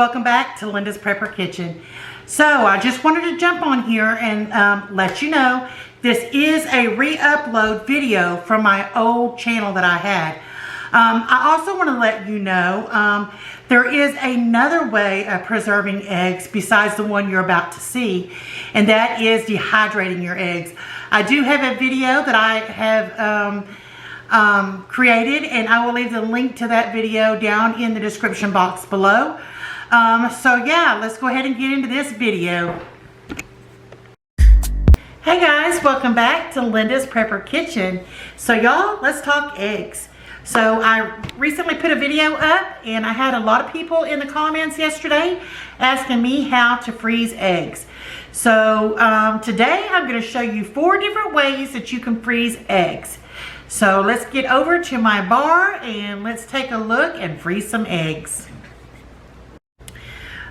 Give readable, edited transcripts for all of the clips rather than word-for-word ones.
welcome back to Linda's Prepper Kitchen. So I just wanted to jump on here and let you know this is a re-upload video from my old channel that I had. I also want to let you know there is another way of preserving eggs besides the one you're about to see, and that is dehydrating your eggs. I do have a video that I have created, and I will leave the link to that video down in the description box below. So yeah, let's go ahead and get into this video. Hey guys, welcome back to Linda's Prepper Kitchen. So y'all, let's talk eggs. So I recently put a video up, and I had a lot of people in the comments yesterday asking me how to freeze eggs. So today I'm going to show you 4 different ways that you can freeze eggs. So let's get over to my bar and let's take a look and freeze some eggs.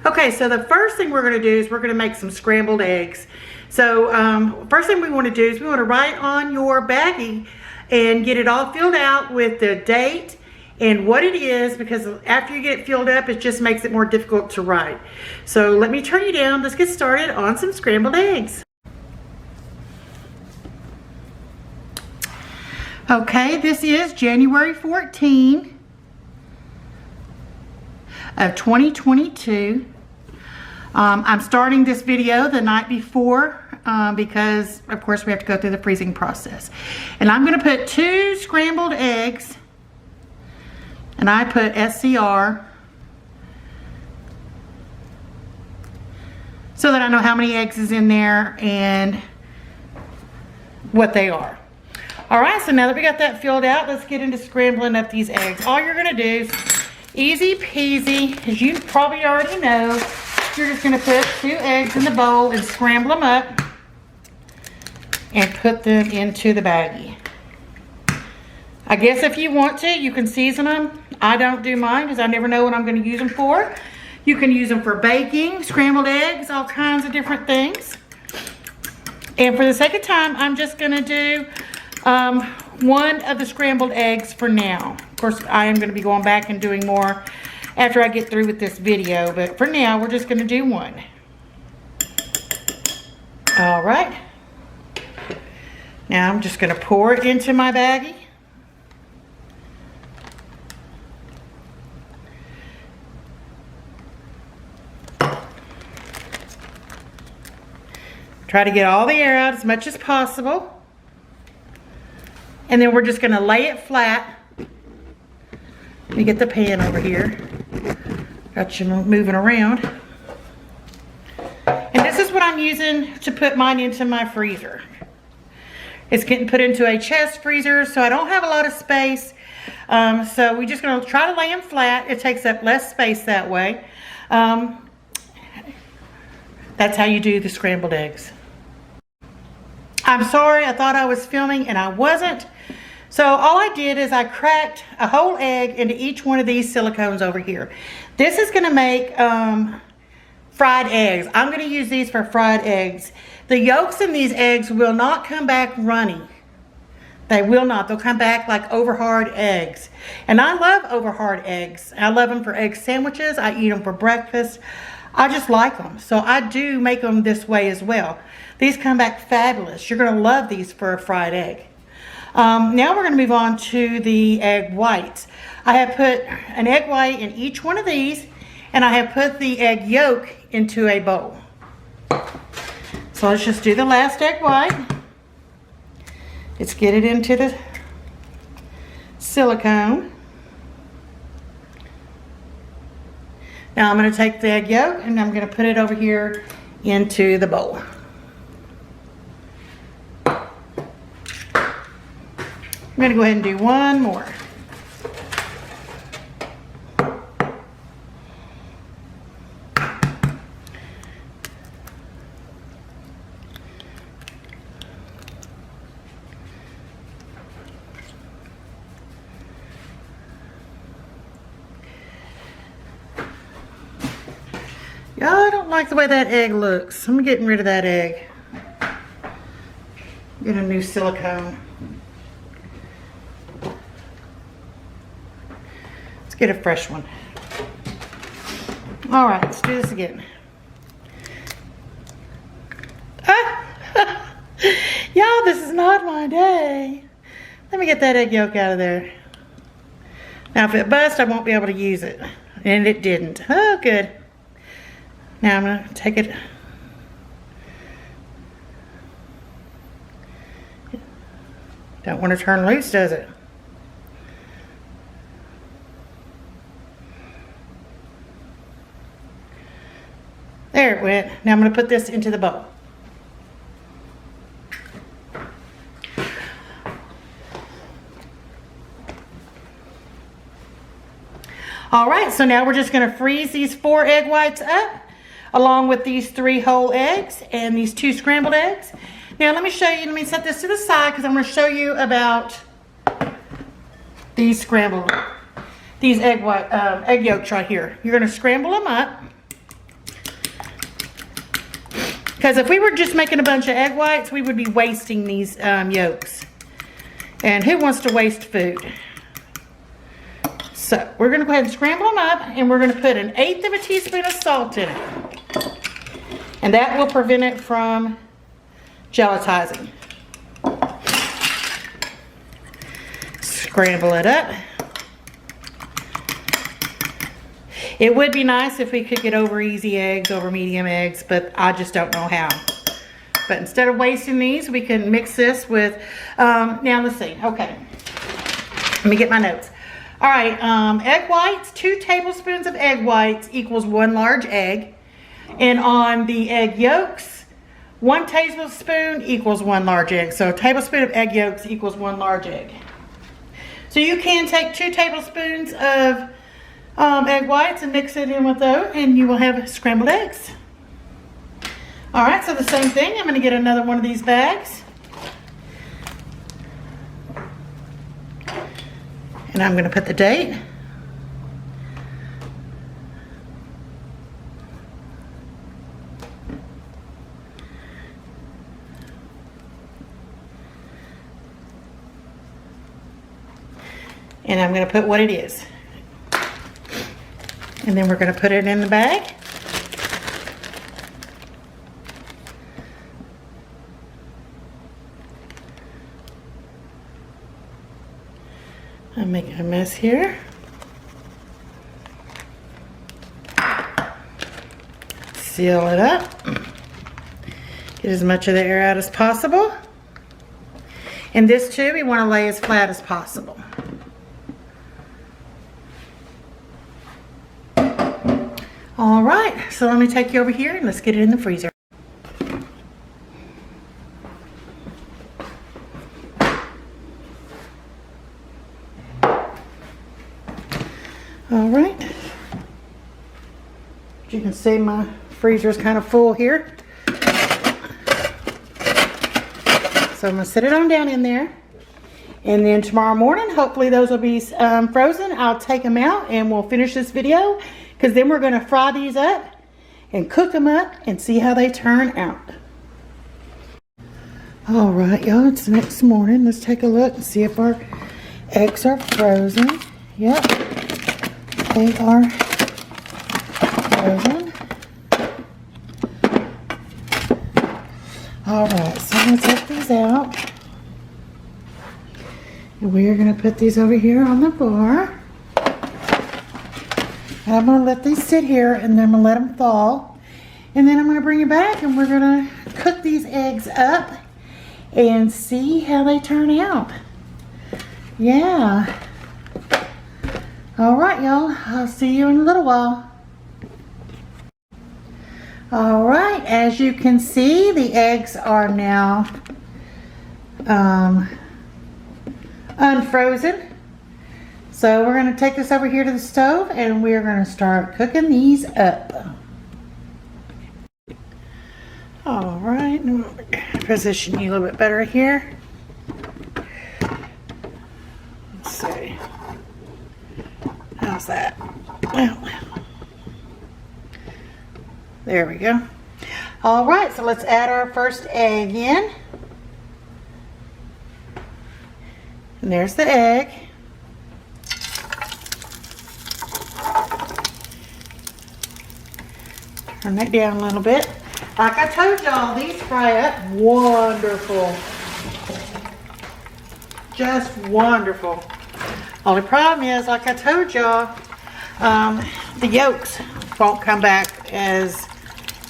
Okay, so the first thing we're going to do is we're going to make some scrambled eggs. So first thing we want to do is we want to write on your baggie and get it all filled out with the date and what it is, because after you get it filled up, it just makes it more difficult to write. So let me turn you down. Let's get started on some scrambled eggs. Okay, this is January 14 of 2022. I'm starting this video the night before because of course we have to go through the freezing process. And I'm going to put 2 scrambled eggs, and I put SCR so that I know how many eggs is in there and what they are. Alright, so now that we got that filled out, let's get into scrambling up these eggs. All you're going to do is easy peasy, as you probably already know, you're just going to put 2 eggs in the bowl and scramble them up and put them into the baggie. I guess if you want to, you can season them. I don't do mine because I never know what I'm going to use them for. You can use them for baking, scrambled eggs, all kinds of different things. And for the sake of time, I'm just going to do one of the scrambled eggs for now. Of course, I am going to be going back and doing more after I get through with this video, but for now, we're just going to do one. All right. Now I'm just going to pour it into my baggie. Try to get all the air out as much as possible. And then we're just going to lay it flat. Let me get the pan over here. Got you moving around. And this is what I'm using to put mine into my freezer. It's getting put into a chest freezer, so I don't have a lot of space. So we're just going to try to lay them flat. It takes up less space that way. That's how you do the scrambled eggs. I'm sorry, I thought I was filming and I wasn't. So all I did is I cracked a whole egg into each one of these silicones over here. This is going to make fried eggs. I'm going to use these for fried eggs. The yolks in these eggs will not come back runny. They will not. They'll come back like over hard eggs. And I love over hard eggs. I love them for egg sandwiches. I eat them for breakfast. I just like them. So I do make them this way as well. These come back fabulous. You're going to love these for a fried egg. Now we're going to move on to the egg whites. I have put an egg white in each one of these, and I have put the egg yolk into a bowl. So let's just do the last egg white. Let's get it into the silicone. Now I'm going to take the egg yolk and I'm going to put it over here into the bowl. I'm going to go ahead and do one more. Y'all, I don't like the way that egg looks. I'm getting rid of that egg. Get a new silicone. Let's get a fresh one. All right, let's do this again. Ah! Y'all, this is not my day. Let me get that egg yolk out of there. Now, if it busts, I won't be able to use it. And it didn't. Oh, good. Now I'm going to take it. Don't want to turn loose, does it? There it went. Now I'm going to put this into the bowl. All right, so now we're just going to freeze these 4 egg whites up along with these 3 whole eggs and these 2 scrambled eggs. Now let me show you, let me set this to the side because I'm going to show you about these scrambled, these egg yolks right here. You're going to scramble them up. Because if we were just making a bunch of egg whites, we would be wasting these yolks. And who wants to waste food? So we're going to go ahead and scramble them up, and we're going to put 1/8 of a teaspoon of salt in it. And that will prevent it from gelatizing. Scramble it up. It would be nice if we could get over easy eggs, over medium eggs, but I just don't know how. But instead of wasting these, we can mix this with, now let's see, okay. Let me get my notes. All right, egg whites, 2 tablespoons of egg whites equals 1 large egg. And on the egg yolks, 1 tablespoon equals 1 large egg. So a tablespoon of egg yolks equals 1 large egg. So you can take 2 tablespoons of egg whites and mix it in with those, and you will have scrambled eggs. All right, so the same thing. I'm going to get another one of these bags. And I'm going to put the date. And I'm going to put what it is. And then we're going to put it in the bag. I'm making a mess here. Seal it up. Get as much of the air out as possible. And this too, we want to lay as flat as possible. All right, so let me take you over here and let's get it in the freezer. All right, as you can see, my freezer is kind of full here. So I'm gonna set it on down in there. And then tomorrow morning, hopefully those will be frozen. I'll take them out and we'll finish this video, because then we're gonna fry these up and cook them up and see how they turn out. All right, y'all, it's the next morning. Let's take a look and see if our eggs are frozen. Yep. They are frozen. All right, so I'm going to take these out. And we are going to put these over here on the bar. And I'm going to let these sit here, and then I'm going to let them thaw. And then I'm going to bring it back, and we're going to cook these eggs up and see how they turn out. Yeah. All right, y'all, I'll see you in a little while. All right, as you can see, the eggs are now unfrozen. So we're going to take this over here to the stove and we're going to start cooking these up. All right, position you a little bit better here. Let's see. How's that? Well, there we go. All right, so let's add our first egg in. And there's the egg. Turn that down a little bit. Like I told y'all, these fry up wonderful. Just wonderful. Only problem is, like I told y'all, the yolks won't come back as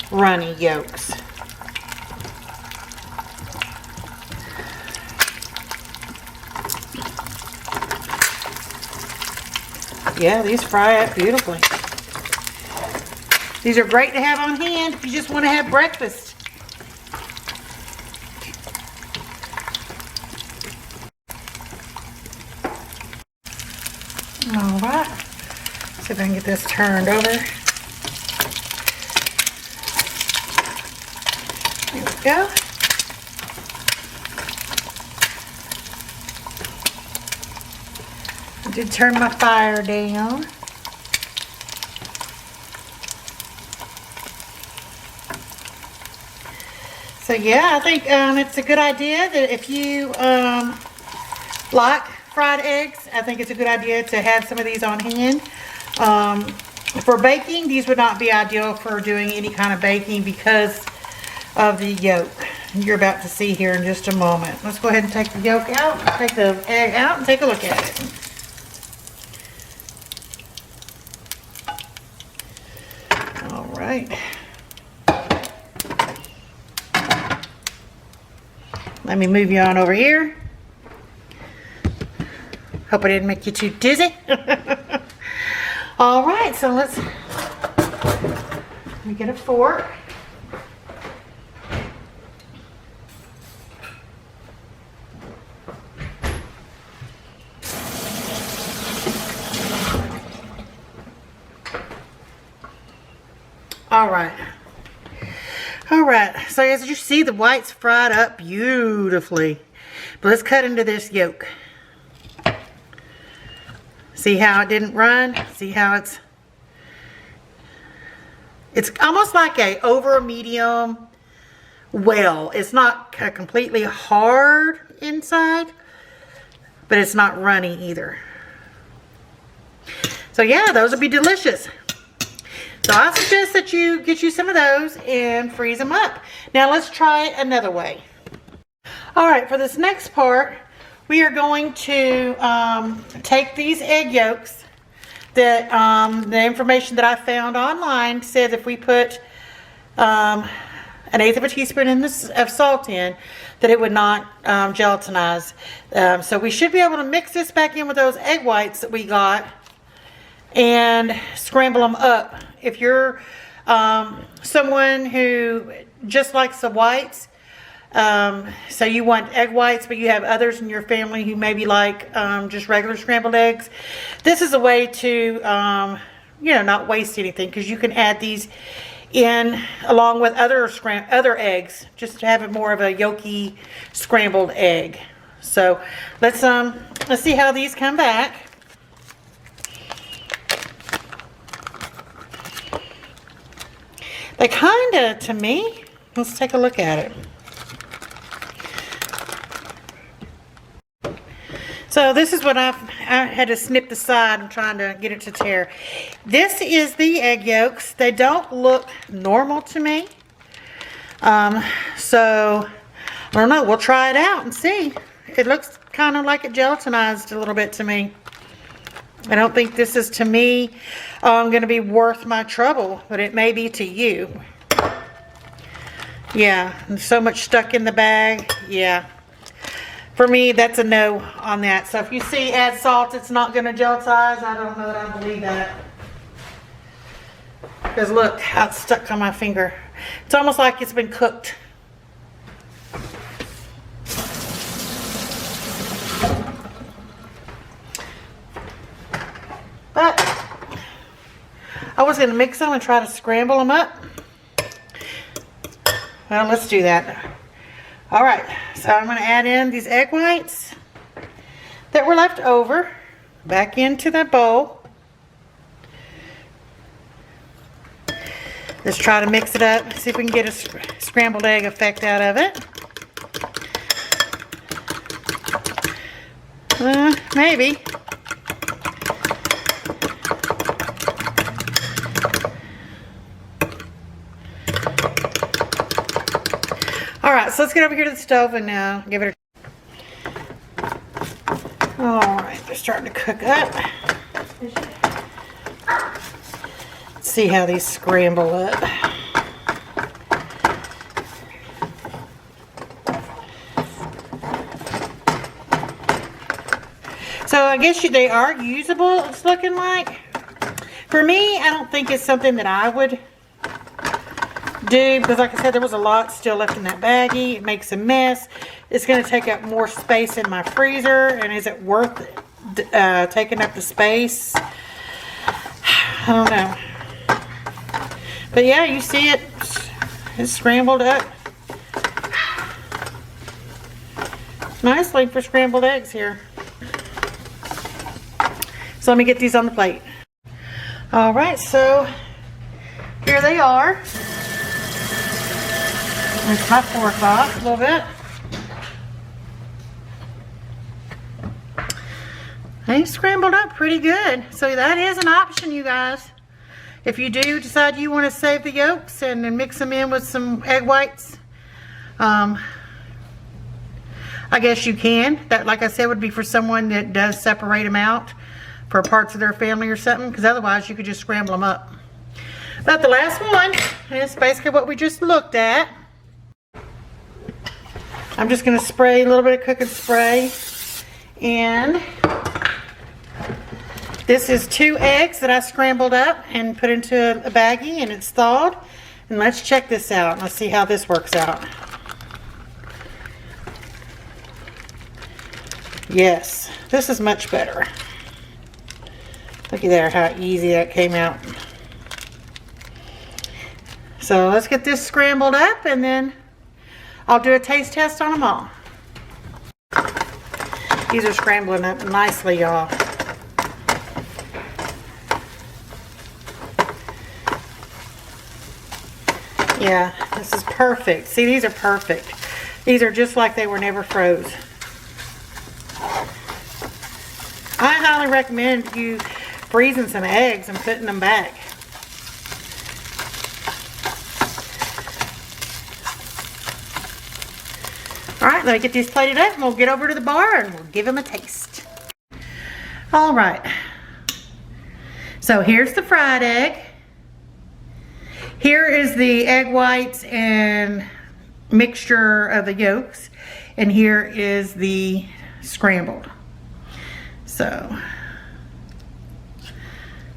runny yolks. Yeah, these fry up beautifully. These are great to have on hand if you just want to have breakfast. All right. See if I can get this turned over. There we go. I did turn my fire down. So yeah, I think it's a good idea that if you like fried eggs, I think it's a good idea to have some of these on hand. For baking, these would not be ideal for doing any kind of baking because of the yolk. You're about to see here in just a moment. Let's go ahead and take the yolk out, take the egg out, and take a look at it. All right. Let me move you on over here. Hope I didn't make you too dizzy. All right, so let me get a fork. All right. All right, so as you see, the white's fried up beautifully. But let's cut into this yolk. See how it didn't run? See how it's almost like over a medium well. It's not completely hard inside, but it's not runny either. So yeah, those would be delicious. So I suggest that you get you some of those and freeze them up. Now let's try it another way. All right, for this next part, we are going to take these egg yolks that the information that I found online said if we put 1/8 of a teaspoon of salt in, that it would not gelatinize. So we should be able to mix this back in with those egg whites that we got and scramble them up. If you're someone who just likes the whites, so you want egg whites, but you have others in your family who maybe like just regular scrambled eggs, this is a way to, you know, not waste anything, because you can add these in along with other eggs, just to have it more of a yolky scrambled egg. So let's see how these come back. They kind of, to me, let's take a look at it. So this is what I had to snip the side. I'm trying to get it to tear. This is the egg yolks. They don't look normal to me. So, I don't know. We'll try it out and see. It looks kind of like it gelatinized a little bit to me. I don't think this is, to me, going to be worth my trouble, but it may be to you. Yeah, so much stuck in the bag. Yeah. For me, that's a no on that. So if you see add salt, it's not going to gelatinize. I don't know that I believe that. Because look how it's stuck on my finger. It's almost like it's been cooked. But I was going to mix them and try to scramble them up. Well, let's do that. All right, so I'm going to add in these egg whites that were left over back into the bowl. Let's try to mix it up, see if we can get a scrambled egg effect out of it. Maybe. right, so let's get over here to the stove and give it a... All right, they're starting to cook up. Let's see how these scramble up. So I guess they are usable, it's looking like. For me, I don't think it's something that I would do because, like I said, there was a lot still left in that baggie. It makes a mess. It's going to take up more space in my freezer, and is it worth taking up the space? I don't know. But yeah, you see it. It's scrambled up nicely for scrambled eggs here. So let me get these on the plate. All right, so here they are. There's my fork off a little bit. They scrambled up pretty good. So that is an option, you guys. If you do decide you want to save the yolks and then mix them in with some egg whites, I guess you can. That, like I said, would be for someone that does separate them out for parts of their family or something, because otherwise you could just scramble them up. But the last one is basically what we just looked at. I'm just going to spray a little bit of cooking spray, and this is 2 eggs that I scrambled up and put into a baggie, and it's thawed. And let's check this out. Let's see how this works out. Yes, this is much better. Look at there, how easy that came out. So let's get this scrambled up, and then I'll do a taste test on them all. These are scrambling up nicely, y'all. Yeah, this is perfect. See, these are perfect. These are just like they were never froze. I highly recommend you freezing some eggs and putting them back. All right, let me get these plated up and we'll get over to the bar and we'll give them a taste. All right. So here's the fried egg. Here is the egg whites and mixture of the yolks. And here is the scrambled. So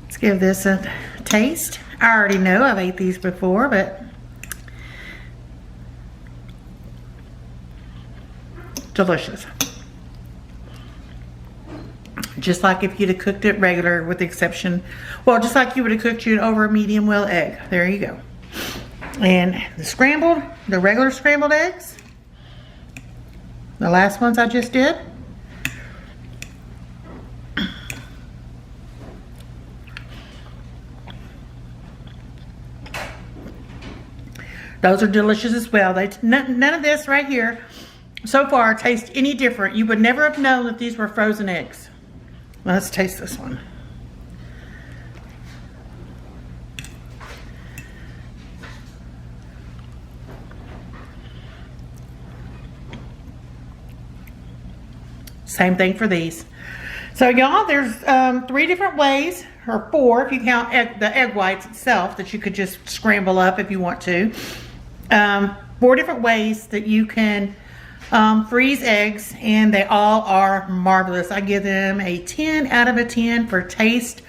let's give this a taste. I already know I've ate these before, but delicious. Just like if you'd have cooked it regular, with the exception, well, just like you would have cooked it over a medium well egg. There you go. And the scrambled, the regular scrambled eggs, the last ones I just did, those are delicious as well. None of this right here so far tastes any different. You would never have known that these were frozen eggs. Let's taste this one. Same thing for these. So y'all, there's 3 different ways, or 4 if you count the egg whites itself, that you could just scramble up if you want to. 4 different ways that you can freeze eggs, and they all are marvelous. I give them a 10 out of a 10 for taste,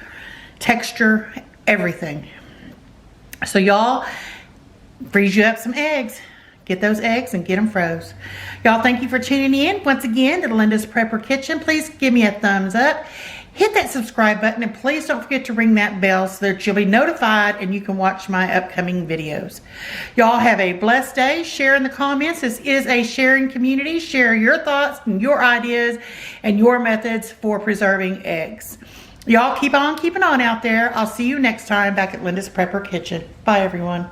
texture, everything. So y'all, freeze you up some eggs. Get those eggs and get them froze. Y'all, thank you for tuning in once again to Linda's Prepper Kitchen. Please give me a thumbs up. Hit that subscribe button, and please don't forget to ring that bell so that you'll be notified and you can watch my upcoming videos. Y'all have a blessed day. Share in the comments. This is a sharing community. Share your thoughts and your ideas and your methods for preserving eggs. Y'all keep on keeping on out there. I'll see you next time back at Linda's Prepper Kitchen. Bye, everyone.